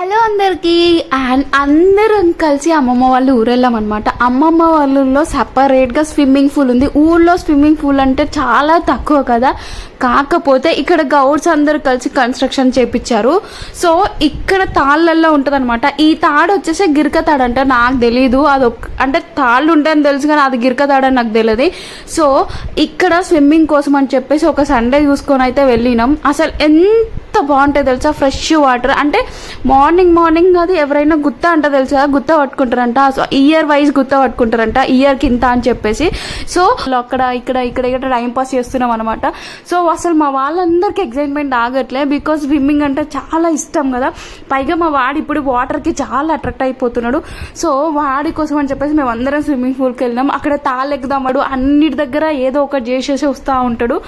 Hello అందరికి. అందరం కలిసి అమ్మమ్మ వాళ్ళ ఊరు వెళ్ళామన్నమాట. అమ్మమ్మ వాళ్ళలో సపరేట్గా స్విమ్మింగ్ పూల్ ఉంది. ఊళ్ళో స్విమ్మింగ్ పూల్ అంటే చాలా తక్కువ కదా, కాకపోతే ఇక్కడ గౌడ్స్ అందరు కలిసి కన్స్ట్రక్షన్ చేపించారు. సో ఇక్కడ తాళ్ళల్లో ఉంటుంది అనమాట. ఈ తాడు వచ్చేసి గిరక తాడు అంట, నాకు తెలీదు. అది అంటే తాళ్ళు ఉంటాయని తెలుసు కానీ అది గిరక తాడు అని నాకు తెలియదు. సో ఇక్కడ స్విమ్మింగ్ కోసం అని చెప్పేసి ఒక సండే చూసుకొని అయితే వెళ్ళినాం. అసలు ఎంత బాగుంటాయి తెలుసా, ఫ్రెష్ వాటర్. అంటే మార్నింగ్ అది ఎవరైనా గుత్త అంట తెలుసా, గుత్త పట్టుకుంటారంట. ఇయర్ వైజ్ గుత్త పట్టుకుంటారంట, ఇయర్ కింద అని చెప్పేసి. సో అక్కడ ఇక్కడ టైం పాస్ చేస్తున్నాం అనమాట. సో అసలు మా వాళ్ళందరికీ ఎగ్జైట్మెంట్ ఆగట్లే, బికాస్ స్విమ్మింగ్ అంటే చాలా ఇష్టం కదా. పైగా మా వాడు ఇప్పుడు వాటర్కి చాలా అట్రాక్ట్ అయిపోతున్నాడు. సో వాడి కోసం అని చెప్పేసి మేము అందరం స్విమ్మింగ్ పూల్కి వెళ్ళినాం. అక్కడ తాళ్ళెక్కుదామాడు అన్నిటి దగ్గర ఏదో ఒకటి చేసేసి వస్తూ ఉంటాడు.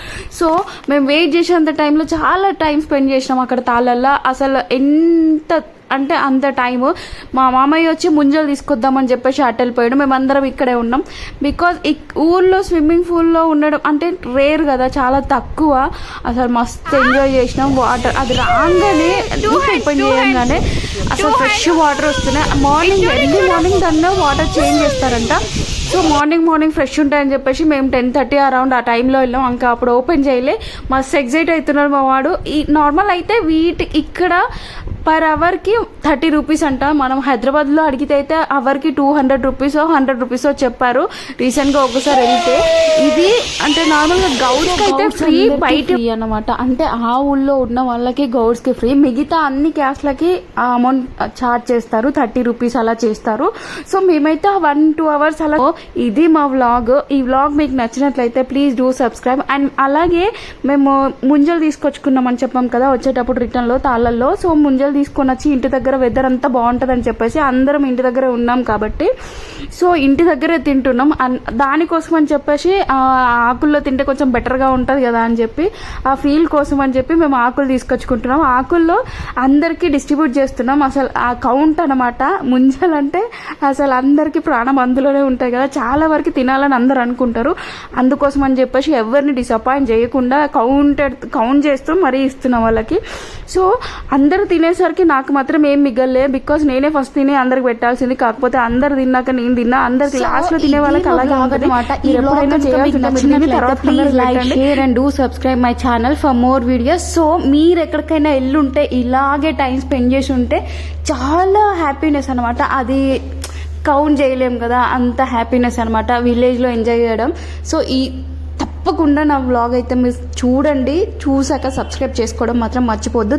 సో మేము వెయిట్ చేసేంత టైంలో చాలా టైం స్పెండ్ చేసినాం అక్కడ తాళ్ళల్లో. అసలు ఎంత అంటే అంత టైము. మా మామయ్య వచ్చి ముంజలు తీసుకొద్దామని చెప్పేసి అటు వెళ్ళిపోయాడు. మేమందరం ఇక్కడే ఉన్నాం. బికాజ్ ఊర్లో స్విమ్మింగ్ పూల్లో ఉండడం అంటే రేర్ కదా, చాలా తక్కువ. అసలు మస్తు ఎంజాయ్ చేసినాం. వాటర్ అది రాగానే ఓపెన్ చేయగానే అసలు ఫ్రెష్ వాటర్ వస్తున్నాయి. ఎర్లీ మార్నింగ్ దానిలో వాటర్ చేంజ్ చేస్తారంట. సో మార్నింగ్ ఫ్రెష్ ఉంటాయని చెప్పేసి మేము 10:30 అరౌండ్ ఆ టైంలో వెళ్ళాం. ఇంకా అప్పుడు ఓపెన్ చేయలే. మస్తు ఎగ్జైట్ అవుతున్నాడు మా వాడు. ఈ నార్మల్ అయితే ఇక్కడ పర్ అవర్కి 30 రూపీస్ అంట. మనం హైదరాబాద్లో అడిగితే అయితే అవర్కి 200 రూపీసో 100 రూపీసో చెప్పారు రీసెంట్గా ఒకసారి వెళ్తే. ఇది అంటే నార్మల్గా గౌడ్స్కి అయితే ఫ్రీ, బయట ఫ్రీ అనమాట. అంటే ఆ ఊళ్ళో ఉన్న వాళ్ళకి గౌడ్స్కి ఫ్రీ, మిగతా అన్ని క్యాస్ట్లకి ఆ అమౌంట్ ఛార్జ్ చేస్తారు, 30 రూపీస్ అలా చేస్తారు. సో మేమైతే 1-2 అవర్స్ అలా. ఇది మా వ్లాగ్. ఈ వ్లాగ్ మీకు నచ్చినట్లయితే ప్లీజ్ డూ సబ్స్క్రైబ్. అండ్ అలాగే మేము ముంజలు తీసుకొచ్చుకున్నామని చెప్పాం కదా వచ్చేటప్పుడు రిటర్న్లో తాళ్ళల్లో. సో ముంజలు తీసుకొని వచ్చి ఇంటి దగ్గర వెదర్ అంతా బాగుంటుందని చెప్పేసి అందరం ఇంటి దగ్గర ఉన్నాం కాబట్టి సో ఇంటి దగ్గరే తింటున్నాం. దానికోసం అని చెప్పేసి ఆకుల్లో తింటే కొంచెం బెటర్గా ఉంటుంది కదా అని చెప్పి ఆ ఫీల్ కోసం అని చెప్పి మేము ఆకులు తీసుకొచ్చుకుంటున్నాం. ఆకుల్లో అందరికీ డిస్ట్రిబ్యూట్ చేస్తున్నాం. అసలు ఆ కౌంట్ అనమాట. ముంజలంటే అసలు అందరికీ ప్రాణం అందులోనే ఉంటాయి కదా, చాలా వరకు తినాలని అందరు అనుకుంటారు. అందుకోసం అని చెప్పేసి ఎవరిని డిసప్పాయింట్ చేయకుండా కౌంట్ చేస్తూ మరీ ఇస్తున్నాం వాళ్ళకి. సో అందరూ తినేసరికి నాకు మాత్రం ఏం మిగలే, బికాస్ నేనే ఫస్ట్ తిని అందరికి పెట్టాల్సింది. కాకపోతే అందరు తిన్నాక నేను తిన్నా, అందరికి లాస్ట్ లో తినే వాళ్ళకి అలాగే ఉందన్నమాట. Please like, share and do subscribe my channel for more videos. So మీరు ఎక్కడికైనా వెళ్ళుంటే ఇలాగే టైం స్పెండ్ చేసి ఉంటే చాలా హ్యాపీనెస్ అనమాట. అది కౌంట్ చేయలేం కదా, అంత హ్యాపీనెస్ అనమాట విలేజ్లో ఎంజాయ్ చేయడం. సో తప్పకుండా నా వ్లాగ్ అయితే మీరు చూడండి, చూసాక సబ్స్క్రైబ్ చేసుకోవడం మాత్రం మర్చిపోద్దు.